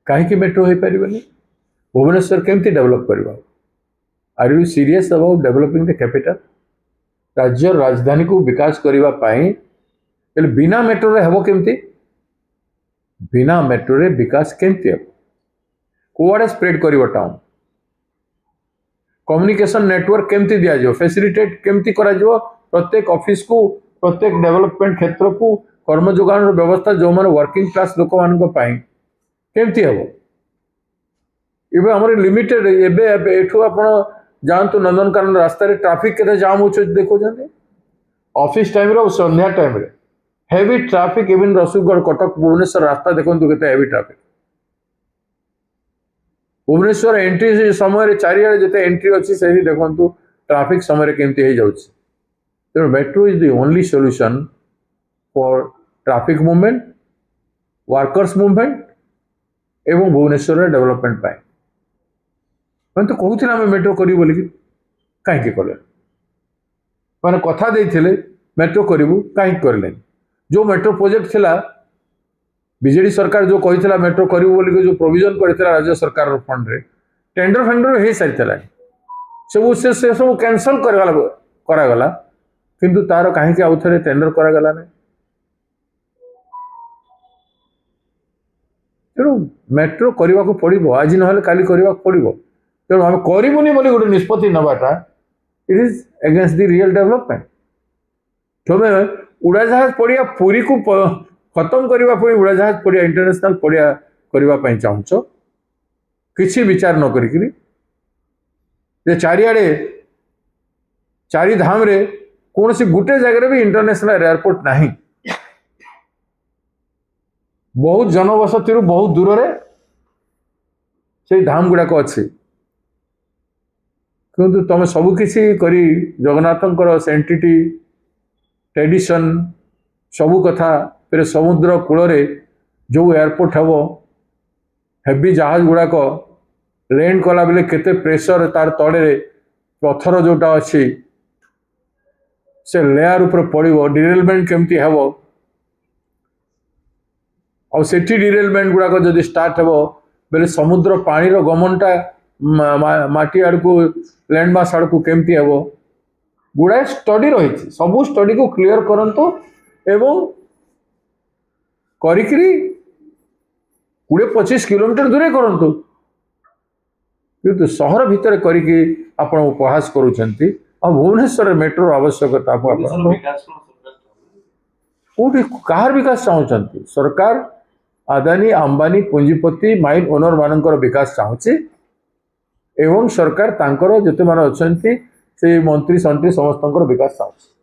कहीं मेट्रो हो पारे भुवनेश्वर केमती डेवलप करवा are you serious about developing the capital राज्य राजधानी को विकास करने बिना मेट्रो रे हेबो केमती बिना मेट्रो रे विकास केमती हेबो कोआडे स्प्रेड करिवो टाउन कम्युनिकेशन नेटवर्क केमती दिया जो फैसिलिटेट केमती करा जो प्रत्येक ऑफिस को प्रत्येक डेवलपमेंट क्षेत्र को कर्म जोगान व्यवस्था जो माने वर्किंग क्लास लोक मान को पाई केमती हेबो इबे हमर लिमिटेड एबे एठू आपण जानतु नंदनकानन रास्ता रे ट्रैफिक केते जाम हो देखो जने ऑफिस टाइम रे संध्या टाइम रे heavy traffic even Rasulgarh Cuttack Bhubaneswar रास्ता देखंतु केते हेवी ट्रैफिक भुवनेश्वर एंट्री समय चारिआडे जिते एंट्री अच्छी से देखो ट्रैफिक समय केमती हो जाउछि तेणु metro is the only solution for traffic movement workers movement एवं भुवनेश्वर डेवलपमेंट पाए मैं तो कहूँ आम मेट्रो करी बोलिकी कहीं कले मैंने कथा देते मेट्रो करूँ कहीं करले जो मेट्रो प्रोजेक्ट थिला बीजेडी सरकार जो कही मेट्रो करूँ बोलिक जो प्रोविजन करथिला राज्य सरकार फंड रे टेंडर फेंडर हो सारी सब से सब कैंसल करागला किंतु तार कहीं आउ थे टेंडर करागला नहीं तेणु मेट्रो करने को पड़ो आज ना काली करने को पड़ो तेणु आम करूनी बोली गोटे निष्पत्ति नवाटा it is against the real development तुम्हें उड़ाजाहाज पड़िया पूरी को खत्म करने उड़ाजाहाज पड़िया इंटरनेशनल पड़िया करने चाहूच किसी विचार न करी चारिआडे चारि धाम रे कौन सी गोटे जगह भी इंटरनेशनल एयरपोर्ट नहीं बहुत जनबसती बहुत दूर से धाम गुड़ाक अच्छे किंतु तुम सबकिछि करी जगन्नाथ सेंटिटी ट्रेडिशन सबू कथा फिर समुद्र कूल जो एयरपोर्ट हम हेवी जहाज गुड़ाक लैंड कला बेले केते प्रेशर तार तड़े पत्थर जोटा अच्छी से लेयर ऊपर पड़ो डिरेलमेंट केमती हम और सेठी डिरेलमेंट गुड़ाक जदि स्टार्ट हो बेले समुद्र पानी रो गमनटा माटी आड़ को लैंडमास आड़ को केमती हम गुड़ाए स्टडी रही सबू स्टडी को क्लियर करंतु एवं करिकरी 20-25 किलोमीटर दूरे करंतु किंतु सहर भितर करिकी आपण उपहास करूछंती आ भुवनेश्वर मेट्रो आवश्यकता कोठी कार विकास चाहूछंती सरकार आदानी अंबानी पुंजीपति माइन ओनर मानकर विकास चाहूची एवं सरकार तांकर जते मान अछंती से मंत्री संत्री समस्त विकास चाहूची।